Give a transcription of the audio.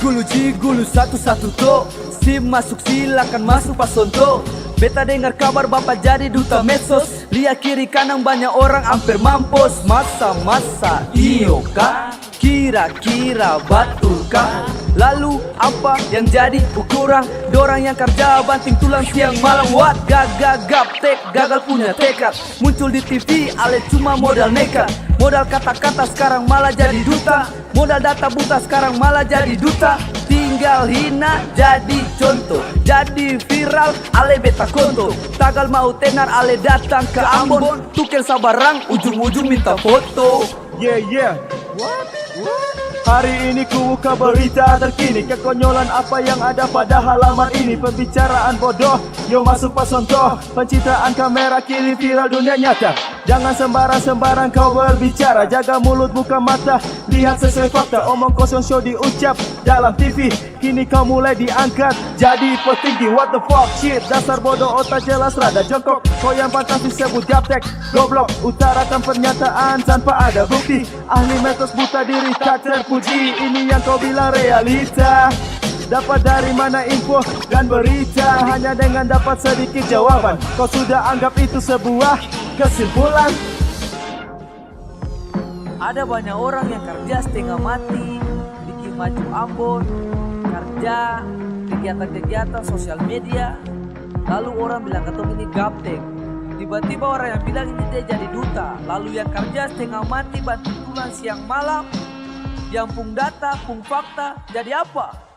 Gulu satu-satu to. SIM masuk silakan masuk Pak Sonto. Beta dengar kabar bapak jadi duta medsos. Lihat kiri kanan banyak orang hampir mampus. Masa-masa iyo kah? Kira-kira betul kah? Lalu apa yang jadi ukuran? Dorang yang kerja banting tulang siang malam. What? Gagal gaptek, gagal punya tekad. Muncul di TV ale cuma modal nekat. Modal kata-kata sekarang malah jadi duta. Modal data buta sekarang malah jadi duta. Tinggal hina jadi contoh. Jadi viral ale beta konto. Tagal mau tenar ale datang ke Ambon. Tuker sabarang ujung-ujung minta foto. Yeah. Hari ini ku buka berita terkini. Kekonyolan apa yang ada pada halaman ini. Pembicaraan bodoh, yo masuk Pak Sonto. Pencitraan kamera kini viral dunia nyata. Jangan sembarang kau berbicara. Jaga mulut buka mata, lihat sesuai fakta. Omong kosong show diucap dalam TV. Kini kau mulai diangkat jadi petinggi. What the fuck shit, dasar bodoh otak jelas rada jongkok. Kau yang pantas disebut gaptek, goblok. Utarakan pernyataan tanpa ada bukti. Ahli metos buta diri tak terpuji. Ini yang kau bilang realita. Dapat dari mana info dan berita? Hanya dengan dapat sedikit jawaban kau sudah anggap itu sebuah kesimpulan. Ada banyak orang yang kerja setengah mati, bikin maju Ambon, kerja, kegiatan-kegiatan sosial media. Lalu orang bilang ketemu ini gaptek. Tiba-tiba orang yang bilang ini dia jadi duta. Lalu yang kerja setengah mati banting tulang siang malam, yang pung data, pung fakta, jadi apa?